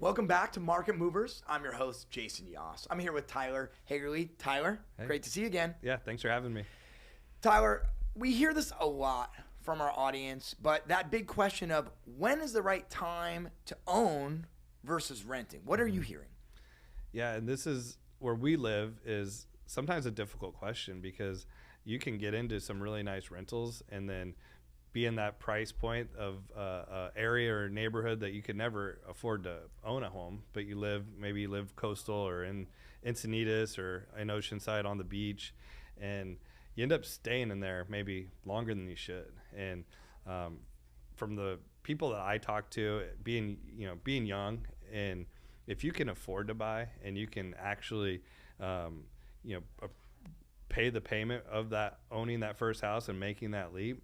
Welcome back to Market Movers. I'm your host, Jason Yoss. I'm here with Tyler Hagerla. Tyler, Hey. Great to see you again. Yeah, thanks for having me. Tyler, we hear this a lot from our audience, but that big question of when is the right time to own versus renting? What are you hearing? Yeah, and this is where we live is sometimes a difficult question because you can get into some really nice rentals and then be in that price point of area or neighborhood that you could never afford to own a home, but maybe you live coastal or in Encinitas or in Oceanside on the beach, and you end up staying in there maybe longer than you should. And from the people that I talk to, being young, and if you can afford to buy and you can actually pay the payment of that, owning that first house and making that leap,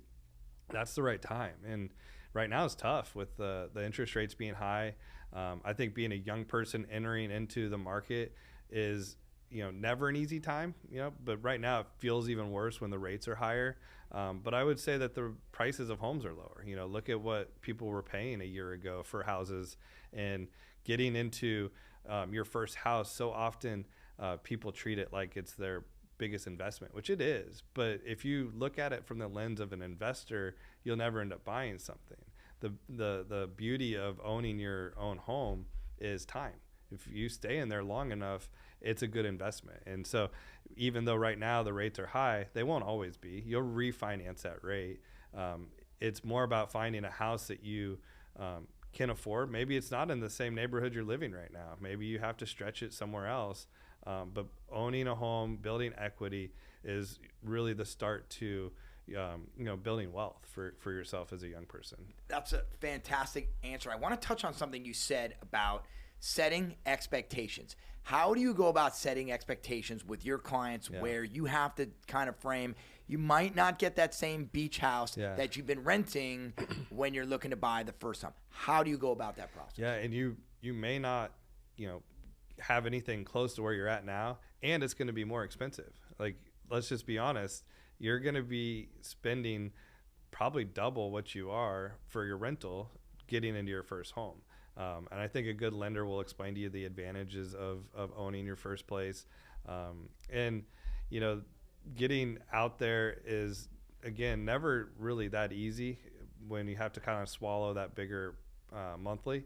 that's the right time. And right now it's tough with the interest rates being high. I think being a young person entering into the market is never an easy time, but right now it feels even worse when the rates are higher. But I would say that the prices of homes are lower. Look at what people were paying a year ago for houses, and getting into your first house. So often people treat it like it's their biggest investment, which it is. But if you look at it from the lens of an investor, you'll never end up buying something. The beauty of owning your own home is time. If you stay in there long enough, it's a good investment. And so even though right now the rates are high, they won't always be. You'll refinance that rate. It's more about finding a house that you can afford. Maybe it's not in the same neighborhood you're living right now. Maybe you have to stretch it somewhere else. But owning a home, building equity is really the start to building wealth for yourself as a young person. That's a fantastic answer. I want to touch on something you said about setting expectations. How do you go about setting expectations with your clients where you have to kind of frame, you might not get that same beach house that you've been renting when you're looking to buy the first time? How do you go about that process? Yeah, and you may not, have anything close to where you're at now, and it's going to be more expensive. Like, let's just be honest, you're going to be spending probably double what you are for your rental getting into your first home. And I think a good lender will explain to you the advantages of owning your first place. And getting out there is, again, never really that easy when you have to kind of swallow that bigger monthly.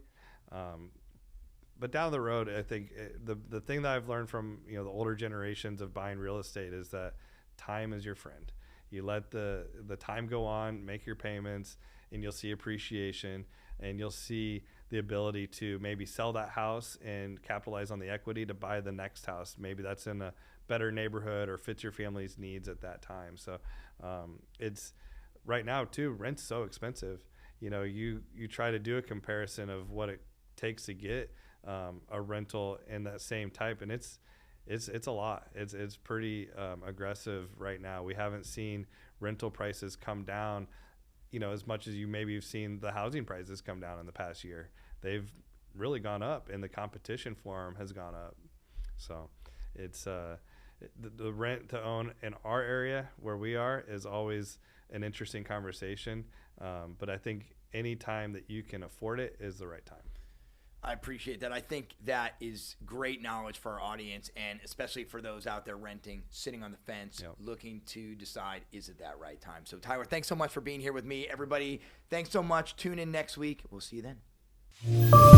But down the road, I think the thing that I've learned from the older generations of buying real estate is that time is your friend. You let the time go on, make your payments, and you'll see appreciation, and you'll see the ability to maybe sell that house and capitalize on the equity to buy the next house. Maybe that's in a better neighborhood or fits your family's needs at that time. So it's right now too, rent's so expensive. You try to do a comparison of what it takes to get a rental in that same type, and it's a lot. It's pretty aggressive right now. We haven't seen rental prices come down, as much as you maybe have seen the housing prices come down in the past year. They've really gone up, and the competition for them has gone up. So it's the rent to own in our area where we are is always an interesting conversation. But I think any time that you can afford it is the right time. I appreciate that. I think that is great knowledge for our audience, and especially for those out there renting, sitting on the fence, looking to decide, is it that right time? So, Tyler, thanks so much for being here with me. Everybody, thanks so much. Tune in next week. We'll see you then.